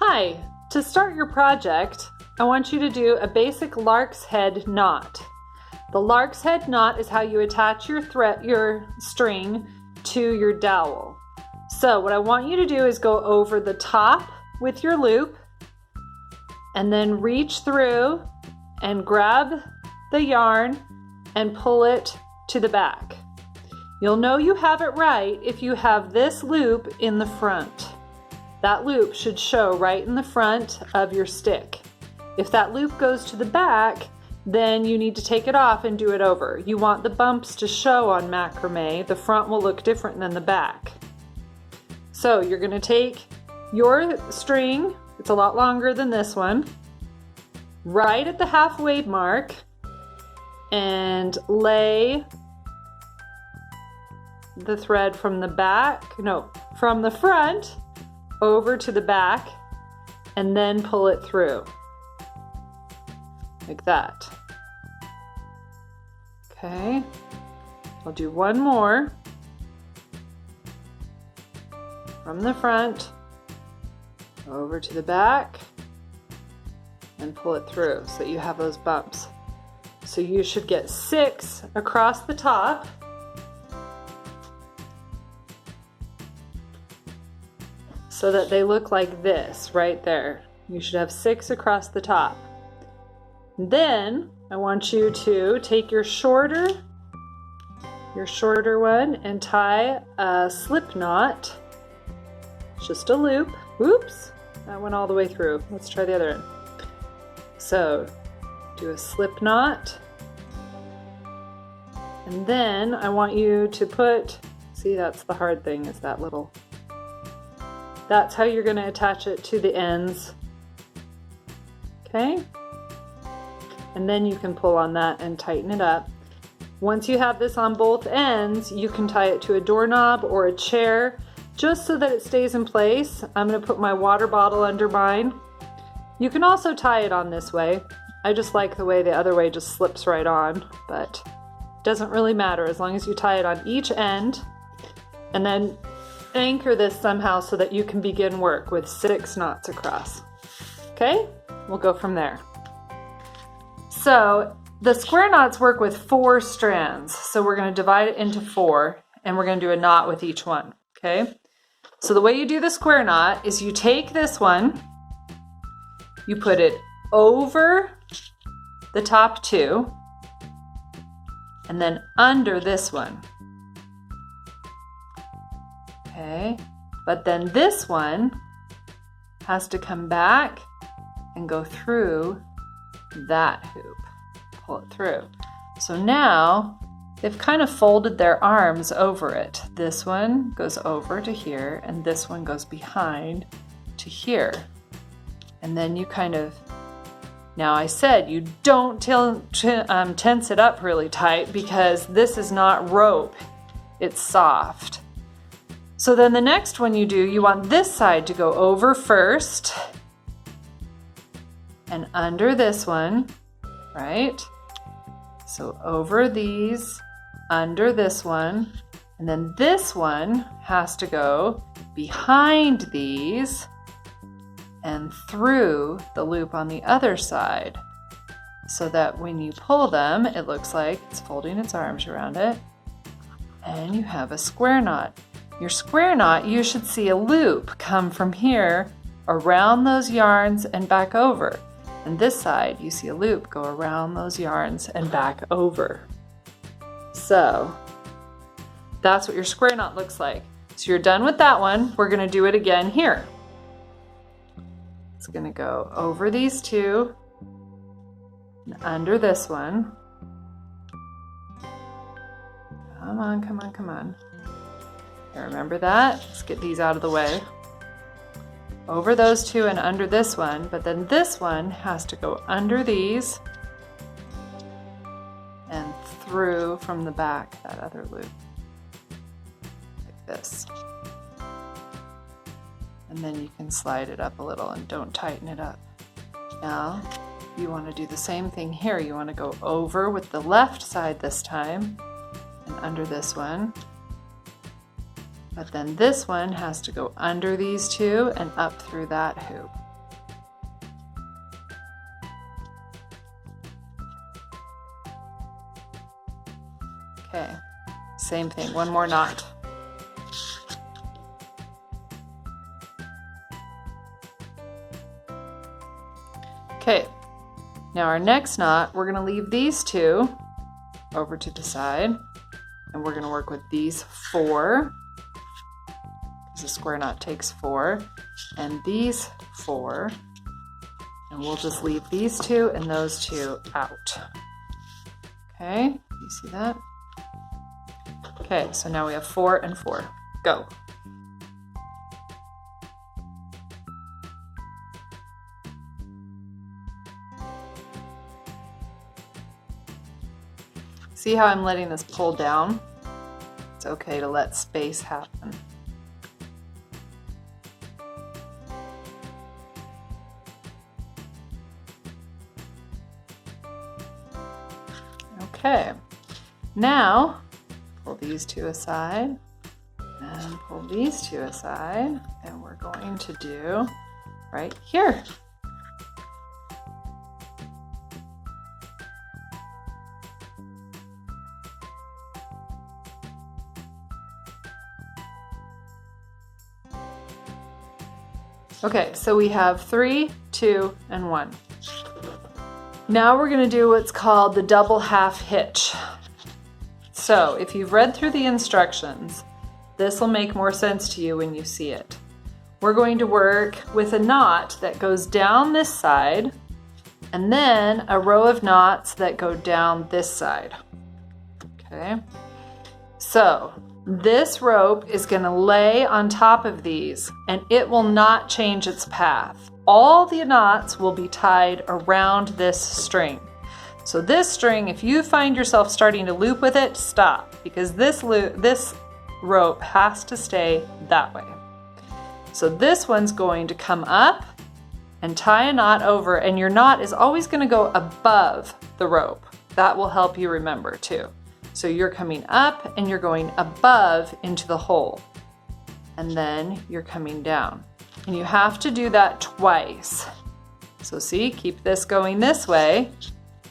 Hi, to start your project, I want you to do a basic lark's head knot. The lark's head knot is how you attach your string to your dowel. So what I want you to do is go over the top with your loop and then reach through and grab the yarn and pull it to the back. You'll know you have it right if you have this loop in the front. That loop should show right in the front of your stick. If that loop goes to the back, then you need to take it off and do it over. You want the bumps to show on macrame. The front will look different than the back. So you're going to take your string, it's a lot longer than this one, right at the halfway mark, and lay the thread from the from the front over to the back, and then pull it through like that. Okay, I'll do one more from the front over to the back and pull it through so you have those bumps. So you should get 6 across the top. So that they look like this right there. You should have 6 across the top. Then I want you to take your shorter one and tie a slip knot. Just a loop. Oops, that went all the way through. Let's try the other end. So do a slip knot. And then I want you to put, see, that's the hard thing, is that little. That's how you're going to attach it to the ends. Okay? And then you can pull on that and tighten it up. Once you have this on both ends, you can tie it to a doorknob or a chair just so that it stays in place. I'm going to put my water bottle under mine. You can also tie it on this way. I just like the way the other way just slips right on, but it doesn't really matter as long as you tie it on each end. And then anchor this somehow so that you can begin work with 6 knots across. Okay, we'll go from there. So the square knots work with 4 strands. So we're going to divide it into 4 and we're going to do a knot with each one. Okay, so the way you do the square knot is you take this one, you put it over the top 2 and then under this one. Okay, but then this one has to come back and go through that hoop. Pull it through. So now they've kind of folded their arms over it. This one goes over to here and this one goes behind to here. And then you kind of, now I said you don't tense it up really tight because this is not rope, it's soft. So then the next one you do, you want this side to go over first and under this one, right? So over these, under this one, and then this one has to go behind these and through the loop on the other side so that when you pull them, it looks like it's folding its arms around it and you have a square knot. Your square knot, you should see a loop come from here around those yarns and back over. And this side, you see a loop go around those yarns and back over. So that's what your square knot looks like. So you're done with that one. We're going to do it again here. It's going to go over these 2 and under this one. Come on, come on, come on. Remember that? Let's get these out of the way. Over those 2 and under this one, but then this one has to go under these and through from the back, that other loop, like this. And then you can slide it up a little and don't tighten it up. Now, you want to do the same thing here. You want to go over with the left side this time and under this one. But then this one has to go under these 2 and up through that hoop. Okay, same thing, one more knot. Okay, now our next knot, we're gonna leave these two over to the side, and we're gonna work with these 4, because the square knot takes 4, and these 4, and we'll just leave these 2 and those 2 out. Okay, you see that? Okay, so now we have 4 and 4. Go. See how I'm letting this pull down? It's okay to let space happen. Okay, now pull these 2 aside and pull these 2 aside, and we're going to do right here. Okay, so we have 3, 2, and 1. Now we're gonna do what's called the double half hitch. So if you've read through the instructions, this will make more sense to you when you see it. We're going to work with a knot that goes down this side, and then a row of knots that go down this side. Okay, so this rope is going to lay on top of these, and it will not change its path. All the knots will be tied around this string. So this string, if you find yourself starting to loop with it, stop, because this rope has to stay that way. So this one's going to come up and tie a knot over, and your knot is always going to go above the rope. That will help you remember too. So you're coming up and you're going above into the hole, and then you're coming down. And you have to do that twice. So see, keep this going this way,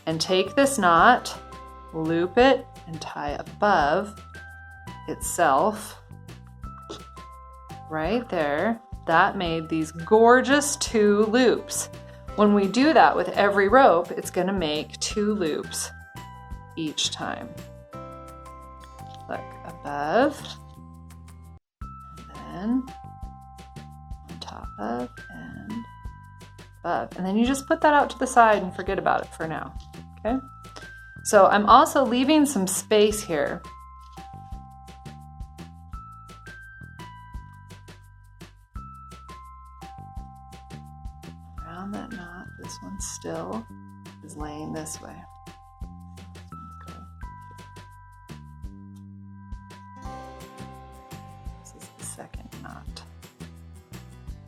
and take this knot, loop it, and tie above itself right there. That made these gorgeous 2 loops. When we do that with every rope, it's going to make 2 loops each time. Look, above, and then on top of, and above. And then you just put that out to the side and forget about it for now, okay? So I'm also leaving some space here. Around that knot, this one still is laying this way. Second knot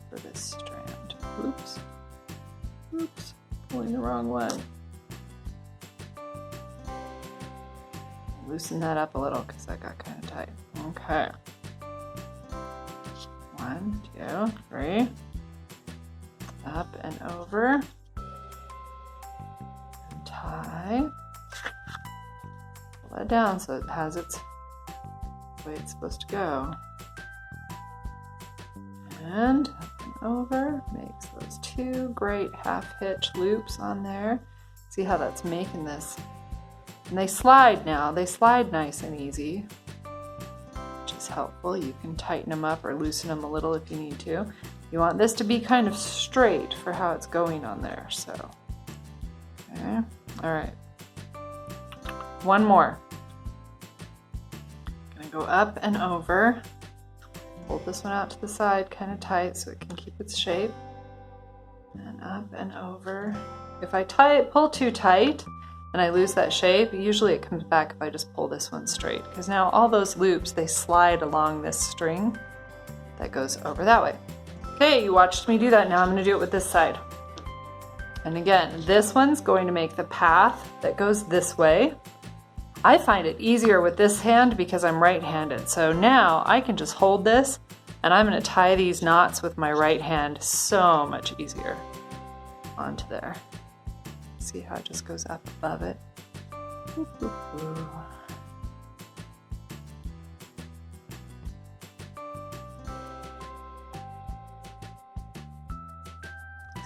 for this strand. Oops. Oops. Pulling the wrong one. Loosen that up a little because that got kind of tight. Okay. 1, 2, 3. Up and over. And tie. Pull that down so it has its way it's supposed to go. And up and over, makes those 2 great half hitch loops on there. See how that's making this. And they slide now, they slide nice and easy, which is helpful. You can tighten them up or loosen them a little if you need to. You want this to be kind of straight for how it's going on there, so. Okay, all right. One more. Gonna go up and over. Hold this one out to the side kind of tight so it can keep its shape. And up and over. If I pull too tight and I lose that shape, usually it comes back if I just pull this one straight. Because now all those loops, they slide along this string that goes over that way. Okay, you watched me do that. Now I'm going to do it with this side. And again, this one's going to make the path that goes this way. I find it easier with this hand because I'm right-handed. So now I can just hold this and I'm going to tie these knots with my right hand so much easier onto there. See how it just goes up above it?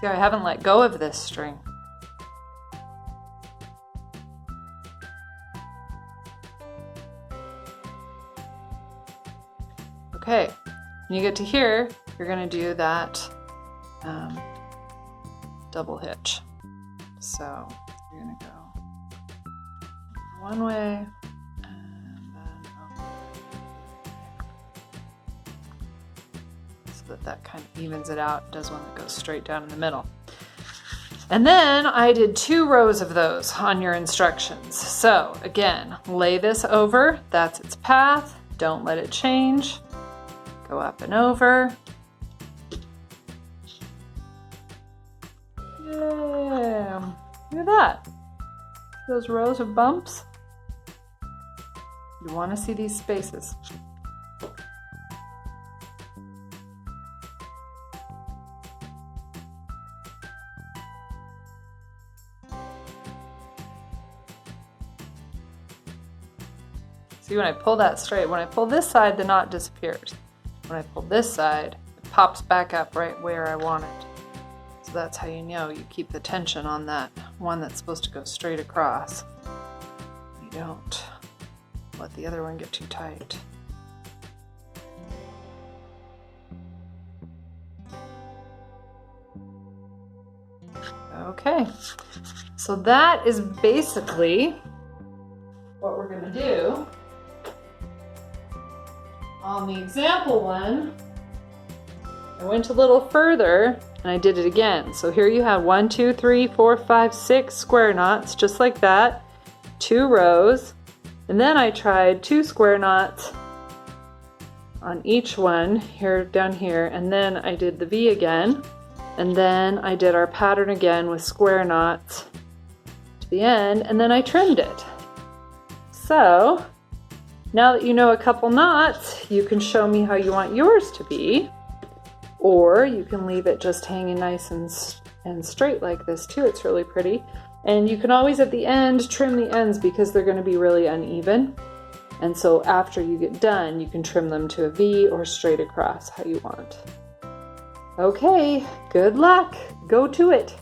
See, I haven't let go of this string. Okay, when you get to here, you're going to do that double hitch. So you're going to go one way and then over, so that kind of evens it out. Does one that goes straight down in the middle. And then I did 2 rows of those on your instructions. So again, lay this over, that's its path, don't let it change. Go up and over. Yeah, look at that. Those rows of bumps. You want to see these spaces. See, when I pull that straight, when I pull this side, the knot disappears. When I pull this side, it pops back up right where I want it. So that's how you know you keep the tension on that one that's supposed to go straight across. You don't let the other one get too tight. Okay, so that is basically what we're going to do. On the example one, I went a little further and I did it again. So here you have 1, 2, 3, 4, 5, 6 square knots, just like that, 2 rows, and then I tried 2 square knots on each one here, down here, and then I did the V again, and then I did our pattern again with square knots to the end, and then I trimmed it. So now that you know a couple knots, you can show me how you want yours to be, or you can leave it just hanging nice and straight like this too. It's really pretty. And you can always at the end trim the ends because they're going to be really uneven. And so after you get done, you can trim them to a V or straight across, how you want. Okay, good luck. Go to it.